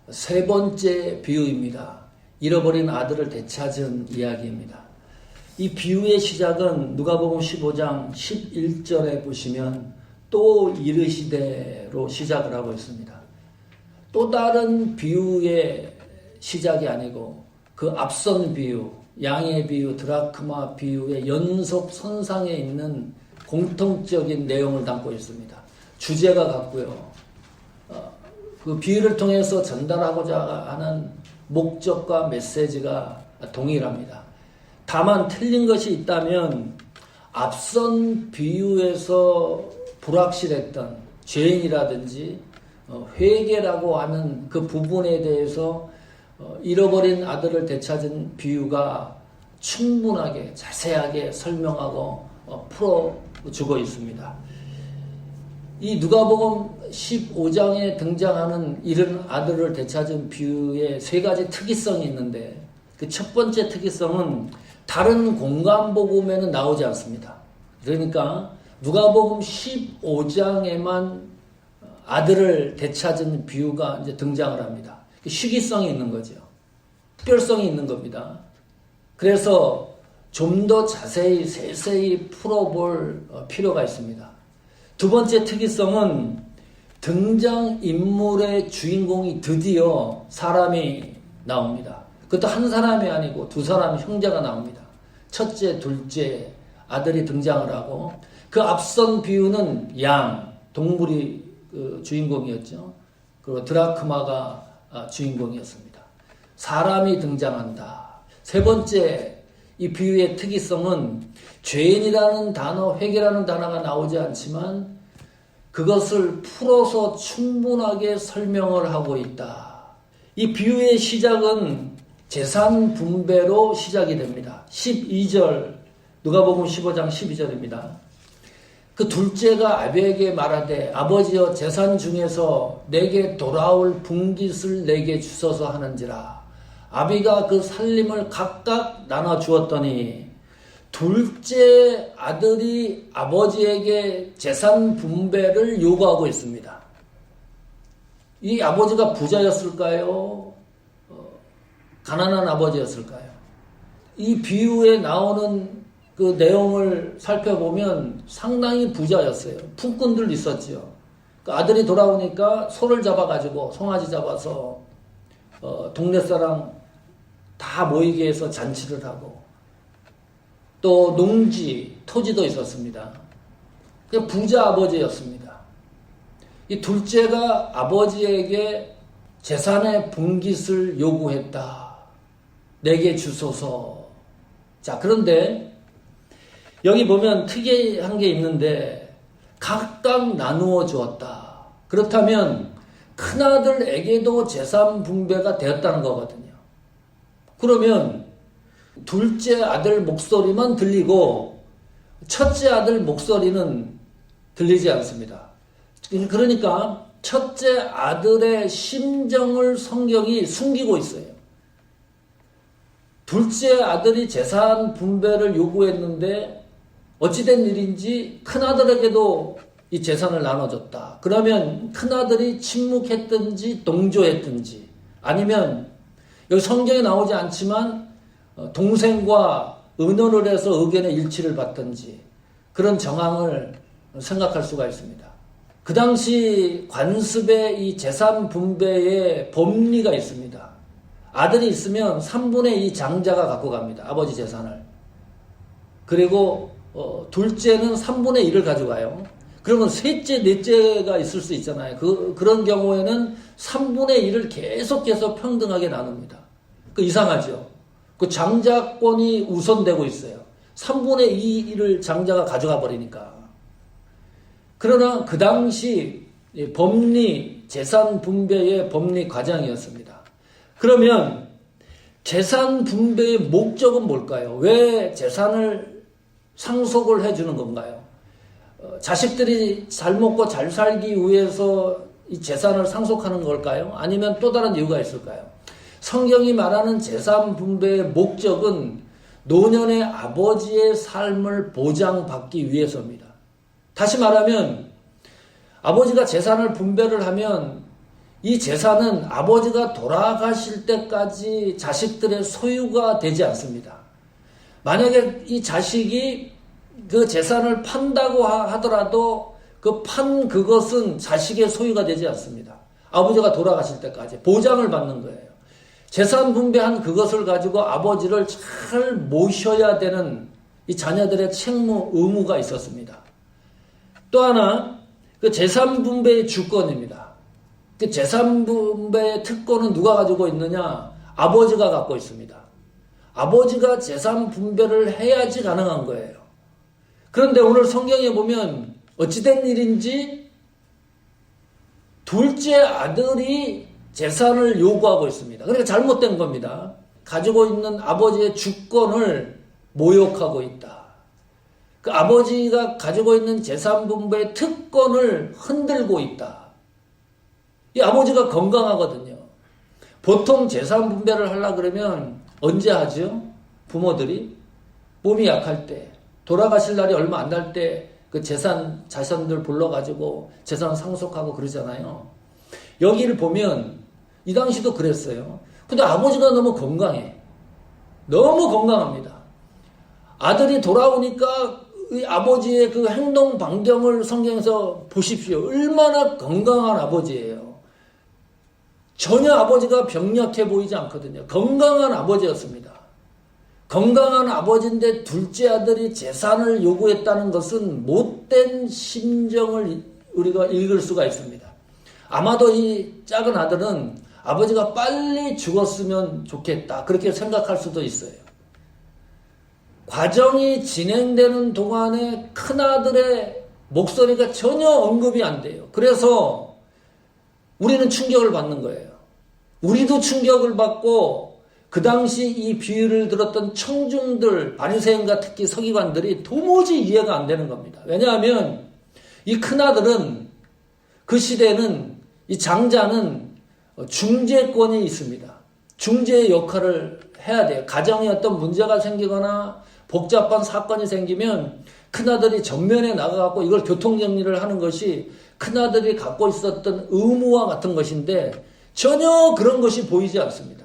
세 번째 비유입니다. 잃어버린 아들을 되찾은 이야기입니다. 이 비유의 시작은 누가복음 15장 11절에 보시면 또 이르시되로 시작을 하고 있습니다. 또 다른 비유의 시작이 아니고 그 앞선 비유, 양의 비유, 드라크마 비유의 연속 선상에 있는 공통적인 내용을 담고 있습니다. 주제가 같고요. 그 비유를 통해서 전달하고자 하는 목적과 메시지가 동일합니다. 다만 틀린 것이 있다면 앞선 비유에서 불확실했던 죄인이라든지 회개라고 하는 그 부분에 대해서 잃어버린 아들을 되찾은 비유가 충분하게 자세하게 설명하고 풀어주고 있습니다. 이 누가복음 15장에 등장하는 잃은 아들을 되찾은 비유에 세 가지 특이성이 있는데 그 첫 번째 특이성은 다른 공간복음에는 나오지 않습니다. 그러니까 누가복음 15장에만 아들을 되찾은 비유가 이제 등장을 합니다. 시기성이 있는 거죠. 특별성이 있는 겁니다. 그래서 좀 더 자세히 세세히 풀어볼 필요가 있습니다. 두 번째 특이성은 등장인물의 주인공이 드디어 사람이 나옵니다. 그것도 한 사람이 아니고 두 사람 형제가 나옵니다. 첫째, 둘째 아들이 등장을 하고 그 앞선 비유는 양, 동물이 주인공이었죠. 그리고 드라크마가 주인공이었습니다. 사람이 등장한다. 세 번째 이 비유의 특이성은 죄인이라는 단어, 회개라는 단어가 나오지 않지만 그것을 풀어서 충분하게 설명을 하고 있다. 이 비유의 시작은 재산 분배로 시작이 됩니다. 12절, 누가복음 15장 12절입니다. 그 둘째가 아비에게 말하되 아버지여 재산 중에서 내게 돌아올 분깃을 내게 주소서 하는지라. 아비가 그 살림을 각각 나눠 주었더니 둘째 아들이 아버지에게 재산 분배를 요구하고 있습니다. 이 아버지가 부자였을까요? 가난한 아버지였을까요? 이 비유에 나오는 그 내용을 살펴보면 상당히 부자였어요. 품꾼들 있었죠. 그 아들이 돌아오니까 소를 잡아가지고 송아지 잡아서 동네 사람 다 모이게 해서 잔치를 하고 또 농지, 토지도 있었습니다. 그 부자 아버지였습니다. 이 둘째가 아버지에게 재산의 분깃을 요구했다. 내게 주소서. 자, 그런데 여기 보면 특이한 게 있는데 각각 나누어 주었다. 그렇다면 큰아들에게도 재산 분배가 되었다는 거거든요. 그러면 둘째 아들 목소리만 들리고 첫째 아들 목소리는 들리지 않습니다. 그러니까 첫째 아들의 심정을 성경이 숨기고 있어요. 둘째 아들이 재산 분배를 요구했는데 어찌된 일인지 큰아들에게도 이 재산을 나눠줬다. 그러면 큰아들이 침묵했든지 동조했든지 아니면 여기 성경에 나오지 않지만 동생과 의논을 해서 의견의 일치를 받든지 그런 정황을 생각할 수가 있습니다. 그 당시 관습의 이 재산 분배에 법리가 있습니다. 아들이 있으면 3분의 2 장자가 갖고 갑니다. 아버지 재산을. 그리고 둘째는 3분의 1을 가져가요. 그러면 셋째, 넷째가 있을 수 있잖아요. 그런 경우에는 3분의 1을 계속해서 평등하게 나눕니다. 이상하죠? 그 장자권이 우선되고 있어요. 3분의 2를 장자가 가져가 버리니까. 그러나 그 당시 법리, 재산 분배의 법리 과정이었습니다. 그러면 재산 분배의 목적은 뭘까요? 왜 재산을 상속을 해주는 건가요? 자식들이 잘 먹고 잘 살기 위해서 이 재산을 상속하는 걸까요? 아니면 또 다른 이유가 있을까요? 성경이 말하는 재산 분배의 목적은 노년의 아버지의 삶을 보장받기 위해서입니다. 다시 말하면 아버지가 재산을 분배를 하면 이 재산은 아버지가 돌아가실 때까지 자식들의 소유가 되지 않습니다. 만약에 이 자식이 그 재산을 판다고 하더라도 그것은 자식의 소유가 되지 않습니다. 아버지가 돌아가실 때까지 보장을 받는 거예요. 재산 분배한 그것을 가지고 아버지를 잘 모셔야 되는 이 자녀들의 책무, 의무가 있었습니다. 또 하나, 그 재산 분배의 주권입니다. 그 재산 분배의 특권은 누가 가지고 있느냐? 아버지가 갖고 있습니다. 아버지가 재산 분배를 해야지 가능한 거예요. 그런데 오늘 성경에 보면 어찌된 일인지 둘째 아들이 재산을 요구하고 있습니다. 그러니까 잘못된 겁니다. 가지고 있는 아버지의 주권을 모욕하고 있다. 그 아버지가 가지고 있는 재산 분배의 특권을 흔들고 있다. 이 아버지가 건강하거든요. 보통 재산 분배를 하려고 그러면 언제 하죠? 부모들이 몸이 약할 때, 돌아가실 날이 얼마 안 날 때 그 자산들 불러가지고 재산 상속하고 그러잖아요. 여기를 보면 이 당시도 그랬어요. 근데 아버지가 너무 건강해. 너무 건강합니다. 아들이 돌아오니까 이 아버지의 그 행동 반경을 성경에서 보십시오. 얼마나 건강한 아버지예요. 전혀 아버지가 병약해 보이지 않거든요. 건강한 아버지였습니다. 건강한 아버지인데 둘째 아들이 재산을 요구했다는 것은 못된 심정을 우리가 읽을 수가 있습니다. 아마도 이 작은 아들은 아버지가 빨리 죽었으면 좋겠다. 그렇게 생각할 수도 있어요. 과정이 진행되는 동안에 큰아들의 목소리가 전혀 언급이 안 돼요. 그래서 우리는 충격을 받는 거예요. 우리도 충격을 받고 그 당시 이 비유를 들었던 청중들, 바리새인과 특히 서기관들이 도무지 이해가 안 되는 겁니다. 왜냐하면 이 큰아들은 그 시대에는 이 장자는 중재권이 있습니다. 중재의 역할을 해야 돼요. 가정에 어떤 문제가 생기거나 복잡한 사건이 생기면 큰아들이 전면에 나가갖고 이걸 교통정리를 하는 것이 큰아들이 갖고 있었던 의무와 같은 것인데 전혀 그런 것이 보이지 않습니다.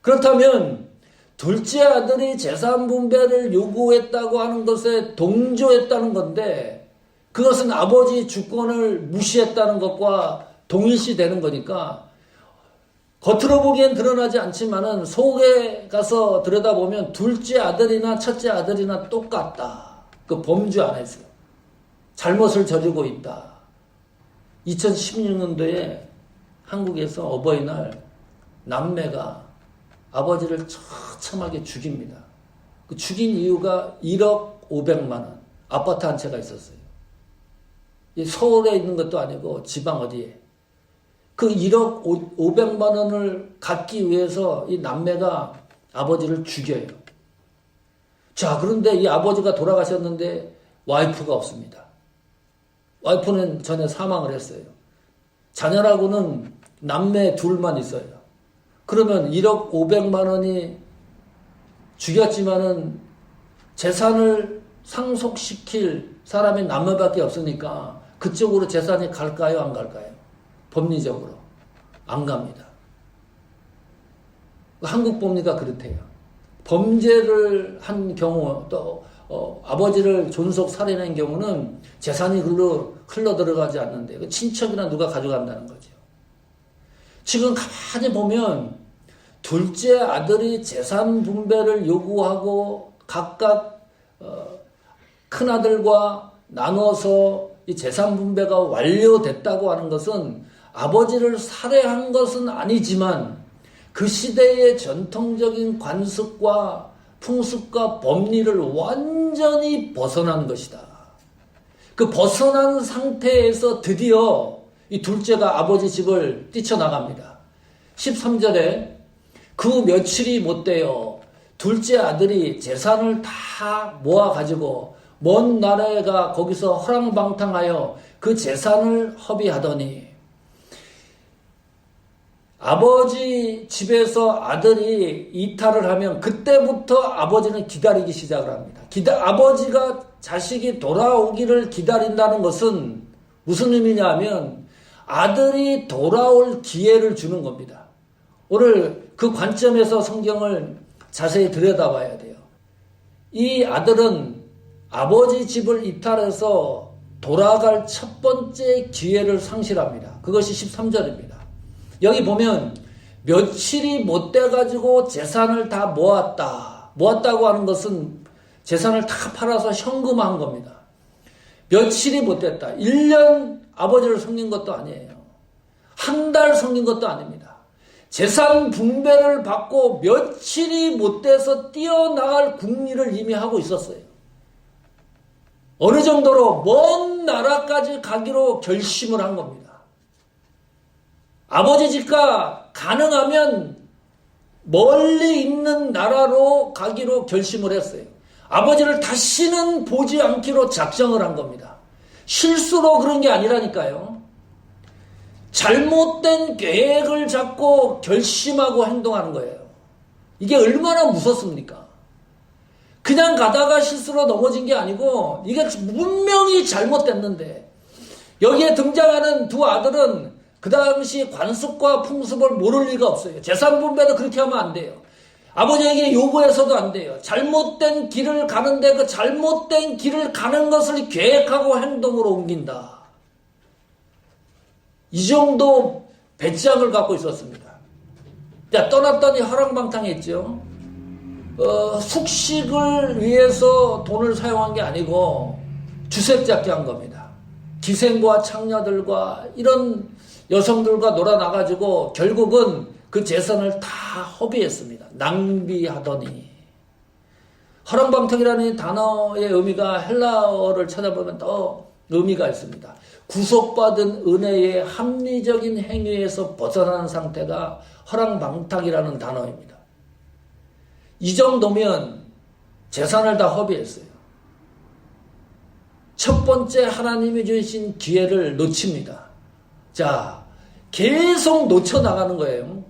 그렇다면 둘째 아들이 재산 분배를 요구했다고 하는 것에 동조했다는 건데 그것은 아버지 주권을 무시했다는 것과 동일시되는 거니까 겉으로 보기엔 드러나지 않지만은 속에 가서 들여다보면 둘째 아들이나 첫째 아들이나 똑같다. 그 범주 안에서 잘못을 저지르고 있다. 2016년도에 한국에서 어버이날 남매가 아버지를 처참하게 죽입니다. 그 죽인 이유가 1억 500만 원. 아파트 한 채가 있었어요. 서울에 있는 것도 아니고 지방 어디에. 그 1억 500만 원을 갖기 위해서 이 남매가 아버지를 죽여요. 자, 그런데 이 아버지가 돌아가셨는데 와이프가 없습니다. 와이프는 전에 사망을 했어요. 자녀라고는 남매 둘만 있어요. 그러면 1억 500만 원이 죽였지만은 재산을 상속시킬 사람이 남매밖에 없으니까 그쪽으로 재산이 갈까요? 안 갈까요? 법리적으로. 안 갑니다. 한국 법리가 그렇대요. 범죄를 한 경우 또 아버지를 존속 살인한 경우는 재산이 흘러 들어가지 않는데 친척이나 누가 가져간다는 거죠. 지금 가만히 보면 둘째 아들이 재산 분배를 요구하고 각각 큰아들과 나눠서 이 재산 분배가 완료됐다고 하는 것은 아버지를 살해한 것은 아니지만 그 시대의 전통적인 관습과 풍습과 법리를 완전히 벗어난 것이다. 그 벗어난 상태에서 드디어 이 둘째가 아버지 집을 뛰쳐나갑니다. 13절에 그 며칠이 못 돼요. 둘째 아들이 재산을 다 모아가지고 먼 나라에가 거기서 허랑방탕하여 그 재산을 허비하더니 아버지 집에서 아들이 이탈을 하면 그때부터 아버지는 기다리기 시작을 합니다. 아버지가 자식이 돌아오기를 기다린다는 것은 무슨 의미냐 하면 아들이 돌아올 기회를 주는 겁니다. 오늘 그 관점에서 성경을 자세히 들여다봐야 돼요. 이 아들은 아버지 집을 이탈해서 돌아갈 첫 번째 기회를 상실합니다. 그것이 13절입니다. 여기 보면 며칠이 못 돼가지고 재산을 다 모았다. 모았다고 하는 것은 재산을 다 팔아서 현금화한 겁니다. 며칠이 못 됐다. 1년 아버지를 섬긴 것도 아니에요. 한 달 섬긴 것도 아닙니다. 재산 분배를 받고 며칠이 못 돼서 뛰어나갈 궁리를 이미 하고 있었어요. 어느 정도로 먼 나라까지 가기로 결심을 한 겁니다. 아버지 집과 가능하면 멀리 있는 나라로 가기로 결심을 했어요. 아버지를 다시는 보지 않기로 작정을 한 겁니다. 실수로 그런 게 아니라니까요. 잘못된 계획을 잡고 결심하고 행동하는 거예요. 이게 얼마나 무섭습니까? 그냥 가다가 실수로 넘어진 게 아니고 이게 분명히 잘못됐는데 여기에 등장하는 두 아들은 그 당시 관습과 풍습을 모를 리가 없어요. 재산 분배도 그렇게 하면 안 돼요. 아버지에게 요구해서도 안 돼요. 잘못된 길을 가는데 그 잘못된 길을 가는 것을 계획하고 행동으로 옮긴다. 이 정도 배짱을 갖고 있었습니다. 자, 떠났더니 허랑방탕했죠. 숙식을 위해서 돈을 사용한 게 아니고 주색 잡기 한 겁니다. 기생과 창녀들과 이런 여성들과 놀아나가지고 결국은 그 재산을 다 허비했습니다. 낭비하더니. 허랑방탕이라는 단어의 의미가 헬라어를 찾아보면 더 의미가 있습니다. 구속받은 은혜의 합리적인 행위에서 벗어나는 상태가 허랑방탕이라는 단어입니다. 이 정도면 재산을 다 허비했어요. 첫 번째 하나님이 주신 기회를 놓칩니다. 자, 계속 놓쳐나가는 거예요.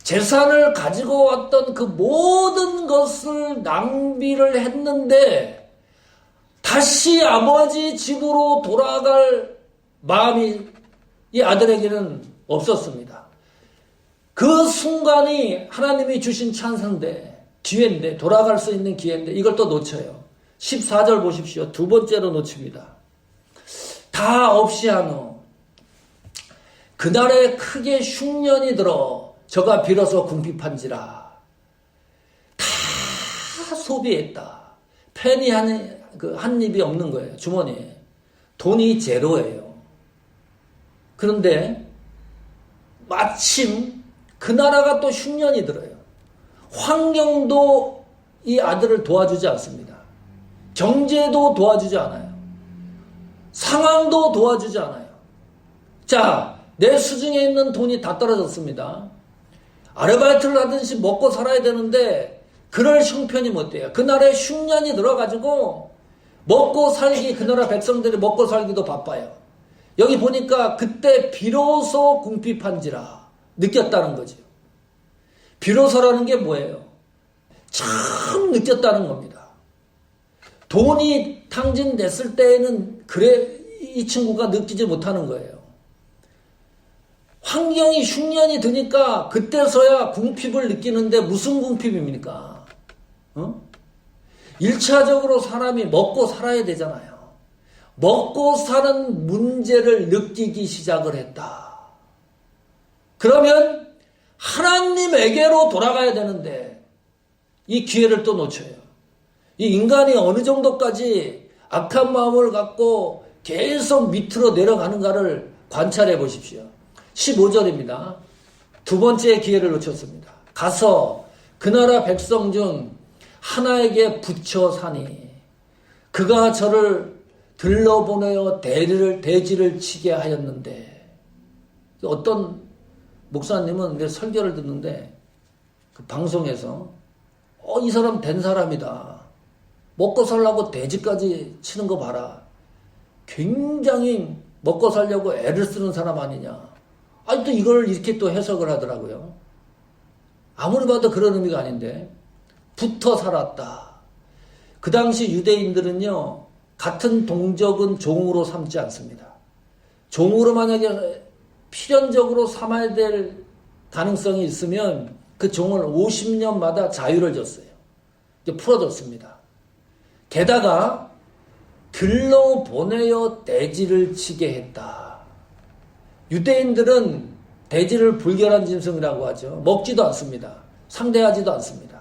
재산을 가지고 왔던 그 모든 것을 낭비를 했는데 다시 아버지 집으로 돌아갈 마음이 이 아들에게는 없었습니다. 그 순간이 하나님이 주신 찬스인데, 기회인데, 돌아갈 수 있는 기회인데 이걸 또 놓쳐요. 14절 보십시오. 두 번째로 놓칩니다. 다 없이 한 후 그날에 크게 흉년이 들어 저가 비로소 궁핍한지라. 다 소비했다. 펜이 한 입이 없는 거예요. 주머니에. 돈이 제로예요. 그런데 마침 그 나라가 또 흉년이 들어요. 환경도 이 아들을 도와주지 않습니다. 경제도 도와주지 않아요. 상황도 도와주지 않아요. 자, 내 수중에 있는 돈이 다 떨어졌습니다. 아르바이트를 하든지 먹고 살아야 되는데 그럴 형편이 못 돼요. 그 나라에 흉년이 들어가지고 먹고 살기, 그 나라 백성들이 먹고 살기도 바빠요. 여기 보니까 그때 비로소 궁핍한지라 느꼈다는 거죠. 비로소라는 게 뭐예요? 참 느꼈다는 겁니다. 돈이 탕진됐을 때에는 이 친구가 느끼지 못하는 거예요. 환경이 흉년이 드니까 그때서야 궁핍을 느끼는데 무슨 궁핍입니까? 1차적으로 사람이 먹고 살아야 되잖아요. 먹고 사는 문제를 느끼기 시작을 했다. 그러면 하나님에게로 돌아가야 되는데 이 기회를 또 놓쳐요. 이 인간이 어느 정도까지 악한 마음을 갖고 계속 밑으로 내려가는가를 관찰해 보십시오. 15절입니다. 두 번째 기회를 놓쳤습니다. 가서 그 나라 백성 중 하나에게 붙여 사니 그가 저를 들러보내어 대지를 치게 하였는데, 어떤 목사님은 내 설교를 듣는데 그 방송에서 이 사람 된 사람이다. 먹고 살려고 대지까지 치는 거 봐라. 굉장히 먹고 살려고 애를 쓰는 사람 아니냐. 아니 또 이걸 이렇게 또 해석을 하더라고요. 아무리 봐도 그런 의미가 아닌데, 붙어 살았다. 그 당시 유대인들은요, 같은 동족은 종으로 삼지 않습니다. 종으로 만약에 필연적으로 삼아야 될 가능성이 있으면 그 종을 50년마다 자유를 줬어요. 풀어줬습니다. 게다가 들러 보내어 대지를 치게 했다. 유대인들은 대지를 불결한 짐승이라고 하죠. 먹지도 않습니다. 상대하지도 않습니다.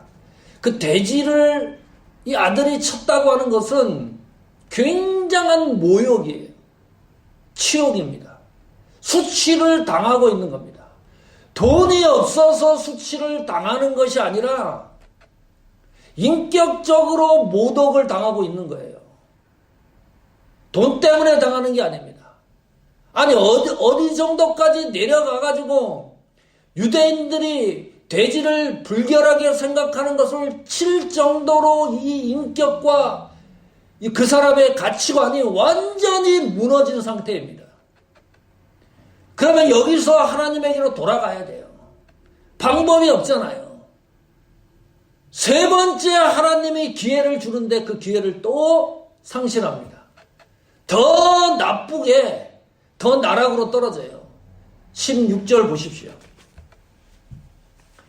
그 대지를 이 아들이 쳤다고 하는 것은 굉장한 모욕이에요. 치욕입니다. 수치를 당하고 있는 겁니다. 돈이 없어서 수치를 당하는 것이 아니라 인격적으로 모독을 당하고 있는 거예요. 돈 때문에 당하는 게 아닙니다. 아니 어디 정도까지 내려가가지고 유대인들이 돼지를 불결하게 생각하는 것을 칠 정도로 이 인격과 그 사람의 가치관이 완전히 무너진 상태입니다. 그러면 여기서 하나님에게로 돌아가야 돼요. 방법이 없잖아요. 세 번째 하나님이 기회를 주는데 그 기회를 또 상실합니다. 더 나쁘게 더 나락으로 떨어져요. 16절 보십시오.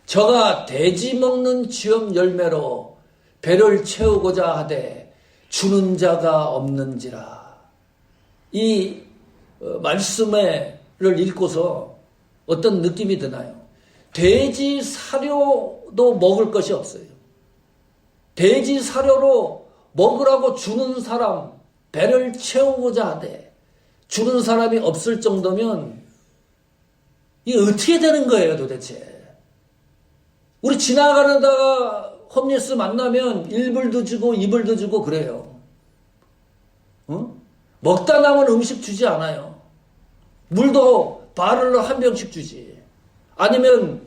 저가 돼지 먹는 지엄 열매로 배를 채우고자 하되 주는 자가 없는지라. 이 말씀을 읽고서 어떤 느낌이 드나요? 돼지 사료도 먹을 것이 없어요. 돼지 사료로 먹으라고 주는 사람, 배를 채우고자 하되 주는 사람이 없을 정도면 이게 어떻게 되는 거예요 도대체? 우리 지나가다가 홈리스 만나면 1불도 주고 2불도 주고 그래요. 먹다 남은 음식 주지 않아요. 물도 바를로 한 병씩 주지. 아니면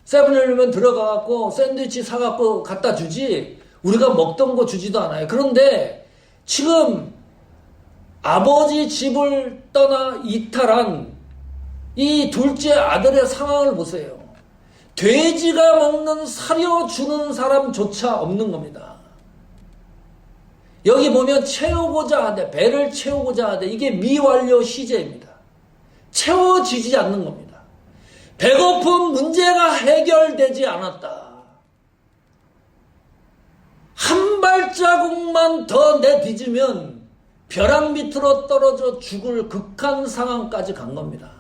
세븐일레븐 들어가갖고 샌드위치 사갖고 갖다 주지 우리가 먹던 거 주지도 않아요. 그런데 지금 아버지 집을 떠나 이탈한 이 둘째 아들의 상황을 보세요. 돼지가 먹는 사료 주는 사람조차 없는 겁니다. 여기 보면 채우고자 하되 배를 채우고자 하되 이게 미완료 시제입니다. 채워지지 않는 겁니다. 배고픔 문제가 해결되지 않았다. 한 발자국만 더 내디디면 벼랑 밑으로 떨어져 죽을 극한 상황까지 간 겁니다.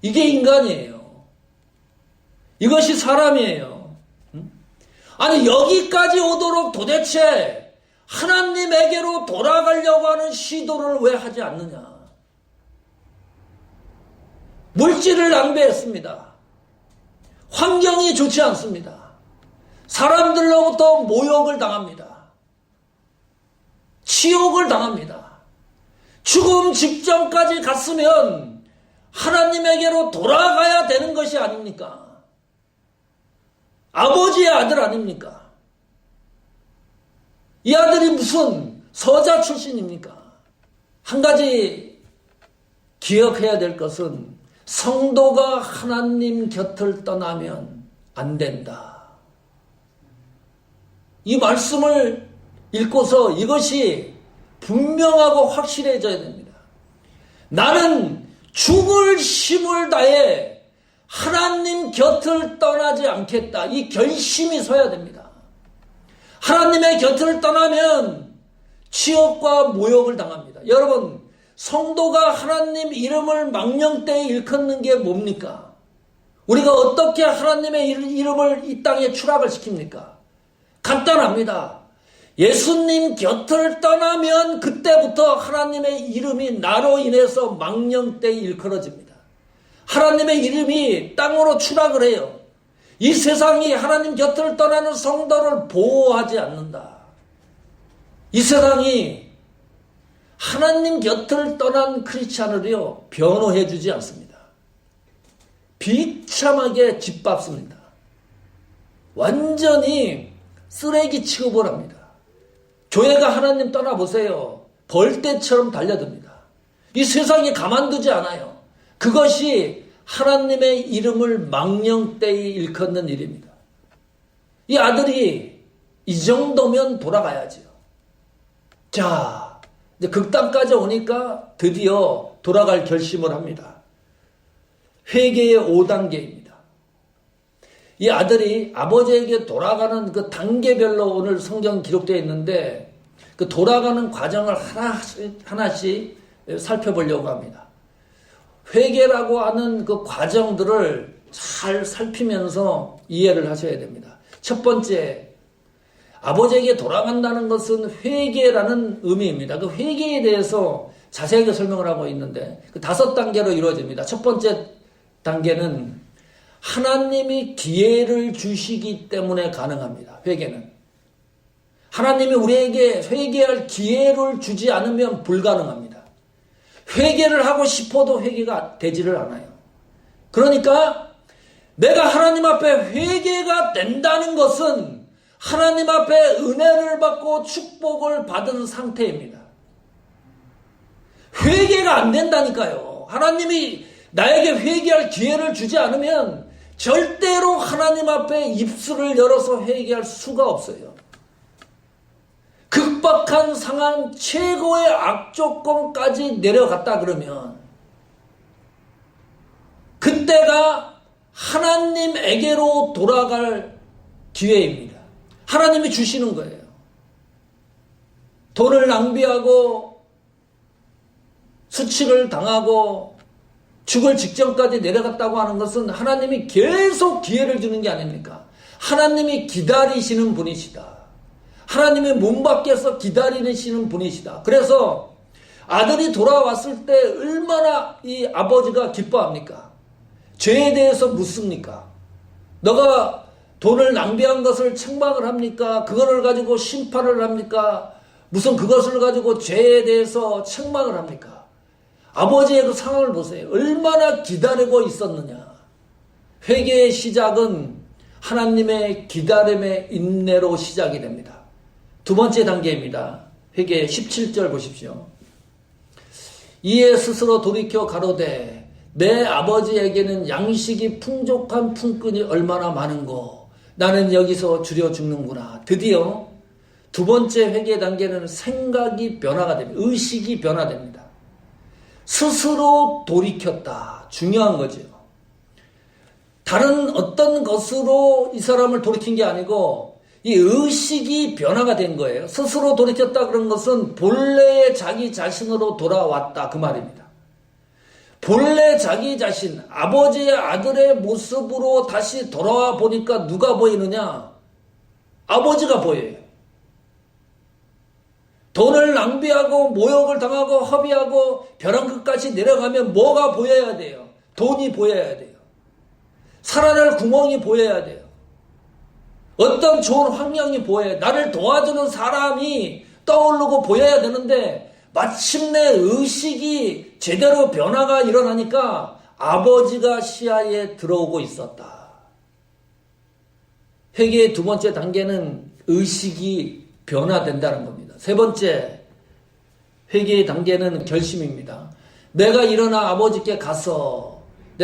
이게 인간이에요. 이것이 사람이에요. 아니 여기까지 오도록 도대체 하나님에게로 돌아가려고 하는 시도를 왜 하지 않느냐. 물질을 낭비했습니다. 환경이 좋지 않습니다. 사람들로부터 모욕을 당합니다. 치욕을 당합니다. 죽음 직전까지 갔으면 하나님에게로 돌아가야 되는 것이 아닙니까? 아버지의 아들 아닙니까? 이 아들이 무슨 서자 출신입니까? 한 가지 기억해야 될 것은 성도가 하나님 곁을 떠나면 안 된다. 이 말씀을 읽고서 이것이 분명하고 확실해져야 됩니다. 나는 죽을 힘을 다해 하나님 곁을 떠나지 않겠다. 이 결심이 서야 됩니다. 하나님의 곁을 떠나면 치욕과 모욕을 당합니다. 여러분, 성도가 하나님 이름을 망령되이 일컫는 게 뭡니까? 우리가 어떻게 하나님의 이름을 이 땅에 추락을 시킵니까? 간단합니다. 예수님 곁을 떠나면 그때부터 하나님의 이름이 나로 인해서 망령되이 일컬어집니다. 하나님의 이름이 땅으로 추락을 해요. 이 세상이 하나님 곁을 떠나는 성도를 보호하지 않는다. 이 세상이 하나님 곁을 떠난 크리스찬을요 변호해 주지 않습니다. 비참하게 짓밟습니다. 완전히 쓰레기 취급을 합니다. 교회가 하나님 떠나보세요. 벌떼처럼 달려듭니다. 이 세상이 가만두지 않아요. 그것이 하나님의 이름을 망령되이 일컫는 일입니다. 이 아들이 이 정도면 돌아가야죠. 자, 이제 극단까지 오니까 드디어 돌아갈 결심을 합니다. 회개의 5단계입니다. 이 아들이 아버지에게 돌아가는 그 단계별로 오늘 성경 기록되어 있는데 그 돌아가는 과정을 하나씩 살펴보려고 합니다. 회개라고 하는 그 과정들을 잘 살피면서 이해를 하셔야 됩니다. 첫 번째, 아버지에게 돌아간다는 것은 회개라는 의미입니다. 그 회개에 대해서 자세하게 설명을 하고 있는데 그 5단계로 이루어집니다. 첫 번째 단계는 하나님이 기회를 주시기 때문에 가능합니다. 회개는. 하나님이 우리에게 회개할 기회를 주지 않으면 불가능합니다. 회개를 하고 싶어도 회개가 되지를 않아요. 그러니까 내가 하나님 앞에 회개가 된다는 것은 하나님 앞에 은혜를 받고 축복을 받은 상태입니다. 회개가 안 된다니까요. 하나님이 나에게 회개할 기회를 주지 않으면 절대로 하나님 앞에 입술을 열어서 회개할 수가 없어요. 극박한 상황 최고의 악조건까지 내려갔다 그러면 그때가 하나님에게로 돌아갈 기회입니다. 하나님이 주시는 거예요. 돈을 낭비하고 수치를 당하고 죽을 직전까지 내려갔다고 하는 것은 하나님이 계속 기회를 주는 게 아닙니까? 하나님이 기다리시는 분이시다. 하나님의 문 밖에서 기다리시는 분이시다. 그래서 아들이 돌아왔을 때 얼마나 이 아버지가 기뻐합니까? 죄에 대해서 묻습니까? 너가 돈을 낭비한 것을 책망을 합니까? 그거를 가지고 심판을 합니까? 무슨 그것을 가지고 죄에 대해서 책망을 합니까? 아버지의 그 상황을 보세요. 얼마나 기다리고 있었느냐. 회개의 시작은 하나님의 기다림의 인내로 시작이 됩니다. 두 번째 단계입니다. 회개 17절 보십시오. 이에 스스로 돌이켜 가로되 내 아버지에게는 양식이 풍족한 품꾼이 얼마나 많은고 나는 여기서 줄여 죽는구나. 드디어 두 번째 회개 단계는 생각이 변화가 됩니다. 의식이 변화됩니다. 스스로 돌이켰다. 중요한 거죠. 다른 어떤 것으로 이 사람을 돌이킨 게 아니고 이 의식이 변화가 된 거예요. 스스로 돌이켰다 그런 것은 본래의 자기 자신으로 돌아왔다 그 말입니다. 본래 자기 자신, 아버지의 아들의 모습으로 다시 돌아와 보니까 누가 보이느냐? 아버지가 보여요. 돈을 낭비하고 모욕을 당하고 허비하고 벼랑 끝까지 내려가면 뭐가 보여야 돼요? 돈이 보여야 돼요. 살아날 구멍이 보여야 돼요. 어떤 좋은 환경이 보여요. 나를 도와주는 사람이 떠오르고 보여야 되는데 마침내 의식이 제대로 변화가 일어나니까 아버지가 시야에 들어오고 있었다. 회개의 두 번째 단계는 의식이 변화된다는 겁니다. 세 번째 회개의 단계는 결심입니다. 내가 일어나 아버지께 가서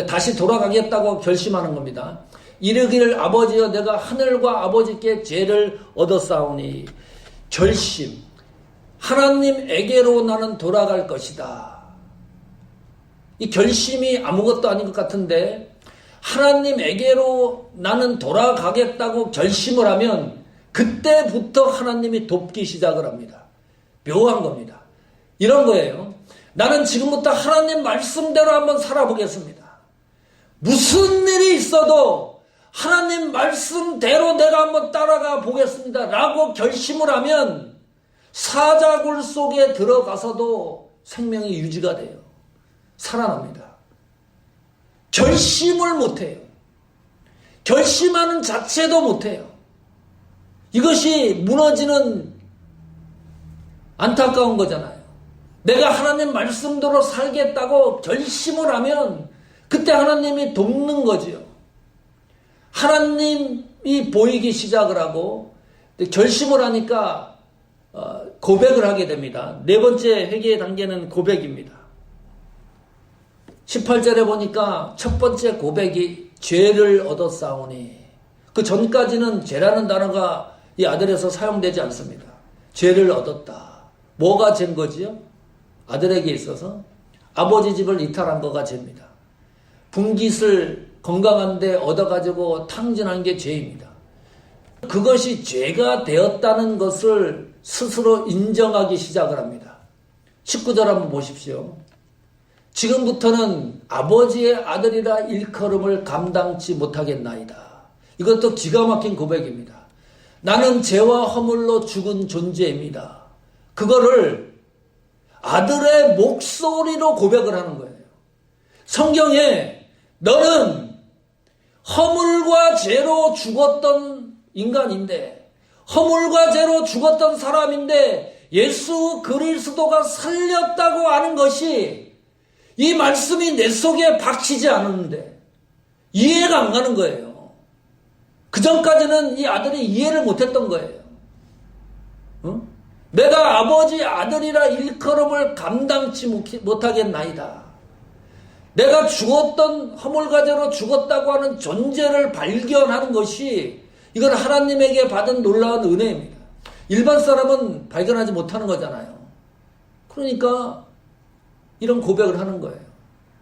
다시 돌아가겠다고 결심하는 겁니다. 이르기를 아버지여 내가 하늘과 아버지께 죄를 얻었사오니 결심. 하나님에게로 나는 돌아갈 것이다. 이 결심이 아무것도 아닌 것 같은데 하나님에게로 나는 돌아가겠다고 결심을 하면 그때부터 하나님이 돕기 시작을 합니다. 묘한 겁니다. 이런 거예요. 나는 지금부터 하나님 말씀대로 한번 살아보겠습니다. 무슨 일이 있어도 하나님 말씀대로 내가 한번 따라가 보겠습니다. 라고 결심을 하면 사자굴 속에 들어가서도 생명이 유지가 돼요. 살아납니다. 결심을 못해요. 결심하는 자체도 못해요. 이것이 무너지는 안타까운 거잖아요. 내가 하나님 말씀대로 살겠다고 결심을 하면 그때 하나님이 돕는 거지요. 하나님이 보이기 시작을 하고 결심을 하니까 고백을 하게 됩니다. 네 번째 회개의 단계는 고백입니다. 18절에 보니까 첫 번째 고백이 죄를 얻었사오니 그 전까지는 죄라는 단어가 이 아들에서 사용되지 않습니다. 죄를 얻었다. 뭐가 죄인 거지요? 아들에게 있어서 아버지 집을 이탈한 거가 죄입니다. 분깃을 건강한데 얻어가지고 탕진한 게 죄입니다. 그것이 죄가 되었다는 것을 스스로 인정하기 시작을 합니다. 19절 한번 보십시오. 지금부터는 아버지의 아들이라 일컬음을 감당치 못하겠나이다. 이것도 기가 막힌 고백입니다. 나는 죄와 허물로 죽은 존재입니다. 그거를 아들의 목소리로 고백을 하는 거예요. 성경에 너는 허물과 죄로 죽었던 인간인데, 허물과 죄로 죽었던 사람인데 예수 그리스도가 살렸다고 하는 것이, 이 말씀이 내 속에 박히지 않았는데 이해가 안 가는 거예요. 그 전까지는 이 아들이 이해를 못했던 거예요. 내가 아버지 아들이라 일컬음을 감당치 못하겠나이다. 내가 죽었던, 허물과 죄로 죽었다고 하는 존재를 발견하는 것이, 이건 하나님에게 받은 놀라운 은혜입니다. 일반 사람은 발견하지 못하는 거잖아요. 그러니까 이런 고백을 하는 거예요.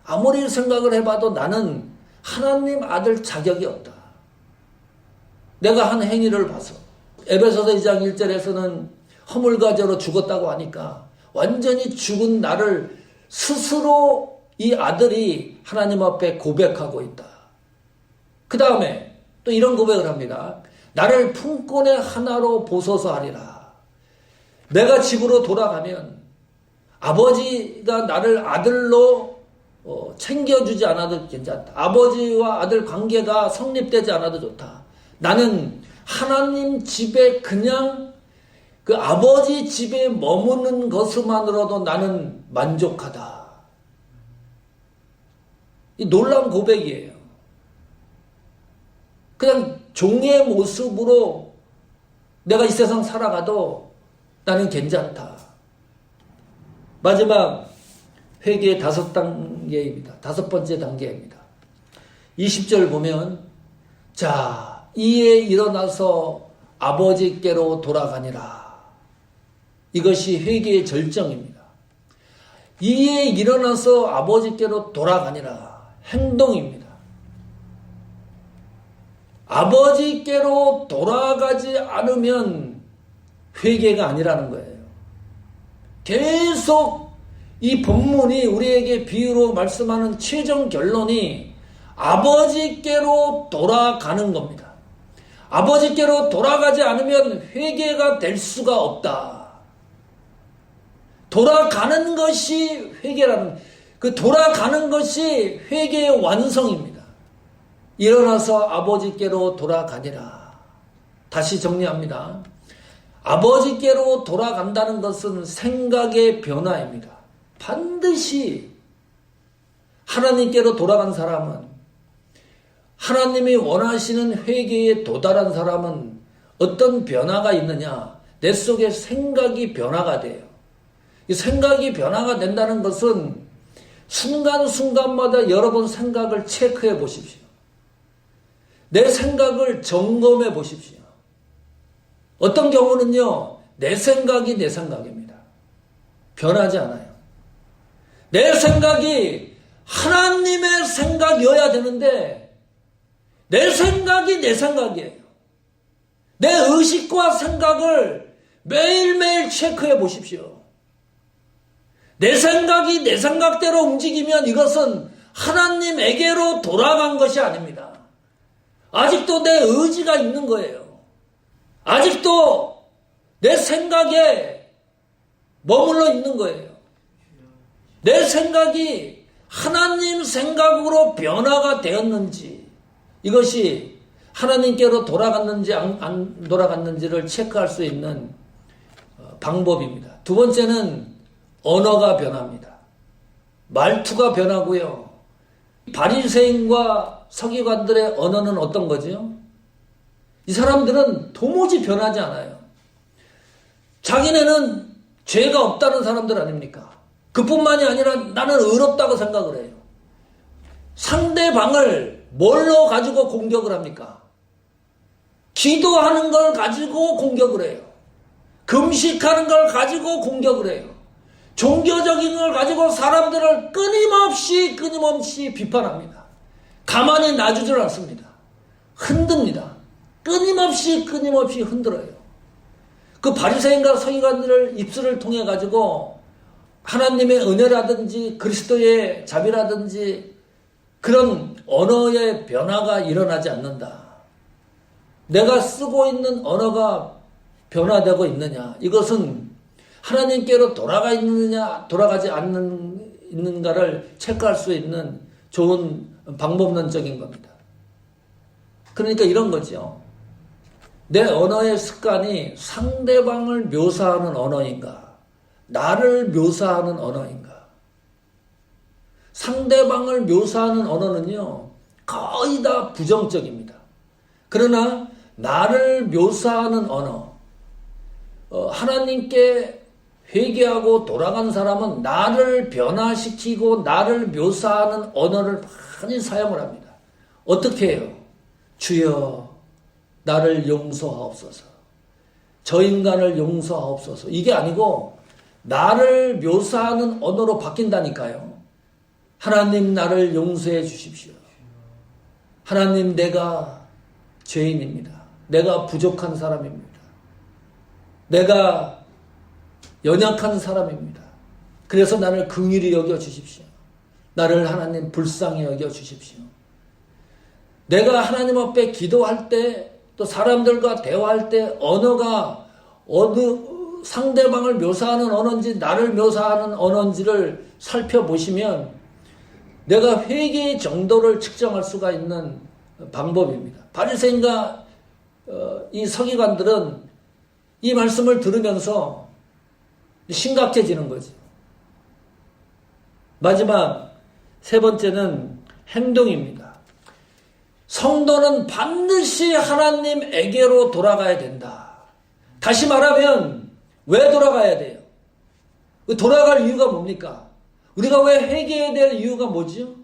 아무리 생각을 해봐도 나는 하나님 아들 자격이 없다. 내가 한 행위를 봐서. 에베소서 2장 1절에서는 허물과 죄로 죽었다고 하니까 완전히 죽은 나를 스스로 이 아들이 하나님 앞에 고백하고 있다. 그 다음에 또 이런 고백을 합니다. 나를 품꾼의 하나로 보소서 하리라. 내가 집으로 돌아가면 아버지가 나를 아들로 챙겨주지 않아도 괜찮다. 아버지와 아들 관계가 성립되지 않아도 좋다. 나는 하나님 집에 그냥 그 아버지 집에 머무는 것만으로도 나는 만족하다. 이 놀라운 고백이에요. 그냥 종의 모습으로 내가 이 세상 살아가도 나는 괜찮다. 마지막 회개의 5단계입니다. 5번째 단계입니다. 20절 보면, 자, 이에 일어나서 아버지께로 돌아가니라. 이것이 회개의 절정입니다. 이에 일어나서 아버지께로 돌아가니라. 행동입니다. 아버지께로 돌아가지 않으면 회개가 아니라는 거예요. 계속 이 본문이 우리에게 비유로 말씀하는 최종 결론이 아버지께로 돌아가는 겁니다. 아버지께로 돌아가지 않으면 회개가 될 수가 없다. 돌아가는 것이 회개라는, 그 돌아가는 것이 회개의 완성입니다. 일어나서 아버지께로 돌아가니라. 다시 정리합니다. 아버지께로 돌아간다는 것은 생각의 변화입니다. 반드시 하나님께로 돌아간 사람은, 하나님이 원하시는 회개에 도달한 사람은 어떤 변화가 있느냐? 내 속에 생각이 변화가 돼요. 이 생각이 변화가 된다는 것은 순간순간마다 여러분 생각을 체크해 보십시오. 내 생각을 점검해 보십시오. 어떤 경우는요, 내 생각이 내 생각입니다. 변하지 않아요. 내 생각이 하나님의 생각이어야 되는데 내 생각이 내 생각이에요. 내 의식과 생각을 매일매일 체크해 보십시오. 내 생각이 내 생각대로 움직이면 이것은 하나님에게로 돌아간 것이 아닙니다. 아직도 내 의지가 있는 거예요. 아직도 내 생각에 머물러 있는 거예요. 내 생각이 하나님 생각으로 변화가 되었는지, 이것이 하나님께로 돌아갔는지 안 돌아갔는지를 체크할 수 있는 방법입니다. 두 번째는 언어가 변합니다. 말투가 변하고요. 바리새인과 서기관들의 언어는 어떤 거죠? 이 사람들은 도무지 변하지 않아요. 자기네는 죄가 없다는 사람들 아닙니까? 그뿐만이 아니라 나는 의롭다고 생각을 해요. 상대방을 뭘로 가지고 공격을 합니까? 기도하는 걸 가지고 공격을 해요. 금식하는 걸 가지고 공격을 해요. 종교적인 걸 가지고 사람들을 끊임없이 비판합니다. 가만히 놔주질 않습니다. 흔듭니다. 끊임없이 흔들어요. 그 바리새인과 서기관들을 입술을 통해 가지고 하나님의 은혜라든지 그리스도의 자비라든지 그런 언어의 변화가 일어나지 않는다. 내가 쓰고 있는 언어가 변화되고 있느냐, 이것은 하나님께로 돌아가 있느냐 돌아가지 있는가를 체크할 수 있는 좋은 방법론적인 겁니다. 그러니까 이런 거죠. 내 언어의 습관이 상대방을 묘사하는 언어인가, 나를 묘사하는 언어인가. 상대방을 묘사하는 언어는요, 거의 다 부정적입니다. 그러나 나를 묘사하는 언어, 하나님께 회개하고 돌아간 사람은 나를 변화시키고 나를 묘사하는 언어를 많이 사용을 합니다. 어떻게 해요? 주여 나를 용서하옵소서. 저 인간을 용서하옵소서. 이게 아니고 나를 묘사하는 언어로 바뀐다니까요. 하나님 나를 용서해 주십시오. 하나님 내가 죄인입니다. 내가 부족한 사람입니다. 내가 연약한 사람입니다. 그래서 나를 긍휼히 여겨 주십시오. 나를 하나님 불쌍히 여겨 주십시오. 내가 하나님 앞에 기도할 때 또 사람들과 대화할 때 언어가 어느 상대방을 묘사하는 언어인지 나를 묘사하는 언어인지를 살펴보시면 내가 회개의 정도를 측정할 수가 있는 방법입니다. 바리새인과 이 서기관들은 이 말씀을 들으면서 심각해지는 거죠. 마지막 세 번째는 행동입니다. 성도는 반드시 하나님에게로 돌아가야 된다. 다시 말하면 왜 돌아가야 돼요? 돌아갈 이유가 뭡니까? 우리가 왜 회개해야 될 이유가 뭐지요?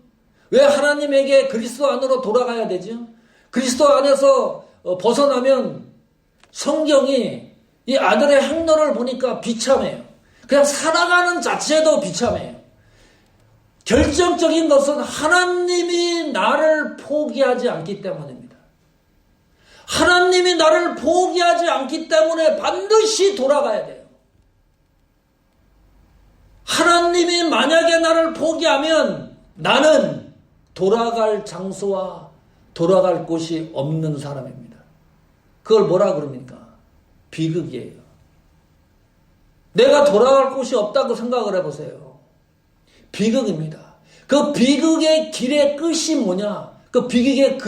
왜 하나님에게 그리스도 안으로 돌아가야 되죠? 그리스도 안에서 벗어나면 성경이 이 아들의 행로를 보니까 비참해요. 그냥 살아가는 자체도 비참해요. 결정적인 것은 하나님이 나를 포기하지 않기 때문입니다. 하나님이 나를 포기하지 않기 때문에 반드시 돌아가야 돼요. 하나님이 만약에 나를 포기하면 나는 돌아갈 장소와 돌아갈 곳이 없는 사람입니다. 그걸 뭐라 그럽니까? 비극이에요. 내가 돌아갈 곳이 없다고 생각을 해보세요. 비극입니다. 그 비극의 길의 끝이 뭐냐? 그 비극의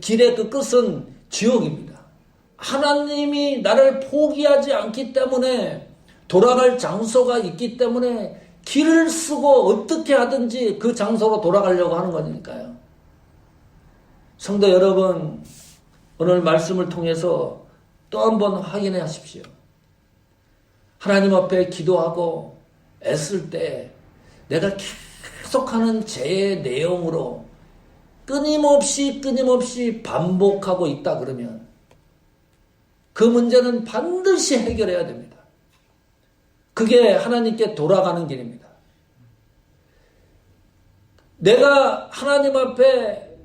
길의 그 끝은 지옥입니다. 하나님이 나를 포기하지 않기 때문에 돌아갈 장소가 있기 때문에 길을 쓰고 어떻게 하든지 그 장소로 돌아가려고 하는 거니까요. 성도 여러분, 오늘 말씀을 통해서 또 한 번 확인해 하십시오. 하나님 앞에 기도하고 애쓸 때 내가 계속하는 죄의 내용으로 끊임없이 반복하고 있다 그러면 그 문제는 반드시 해결해야 됩니다. 그게 하나님께 돌아가는 길입니다. 내가 하나님 앞에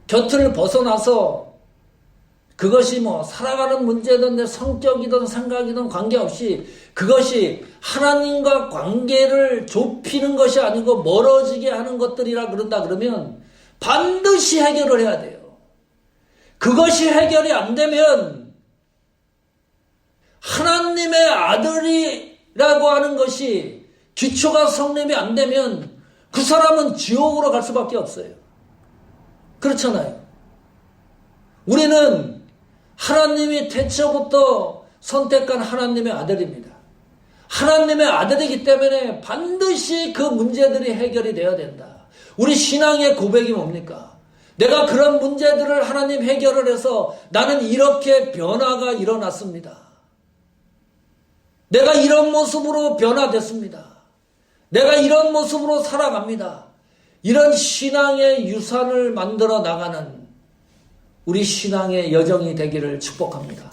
곁을 벗어나서 그것이 살아가는 문제든 내 성격이든 생각이든 관계없이 그것이 하나님과 관계를 좁히는 것이 아니고 멀어지게 하는 것들이라 그런다 그러면 반드시 해결을 해야 돼요. 그것이 해결이 안 되면 하나님의 아들이라고 하는 것이 기초가 성립이 안 되면 그 사람은 지옥으로 갈 수밖에 없어요. 그렇잖아요. 우리는 하나님이 태초부터 선택한 하나님의 아들입니다. 하나님의 아들이기 때문에 반드시 그 문제들이 해결이 되어야 된다. 우리 신앙의 고백이 뭡니까? 내가 그런 문제들을 하나님 해결을 해서 나는 이렇게 변화가 일어났습니다. 내가 이런 모습으로 변화됐습니다. 내가 이런 모습으로 살아갑니다. 이런 신앙의 유산을 만들어 나가는 우리 신앙의 여정이 되기를 축복합니다.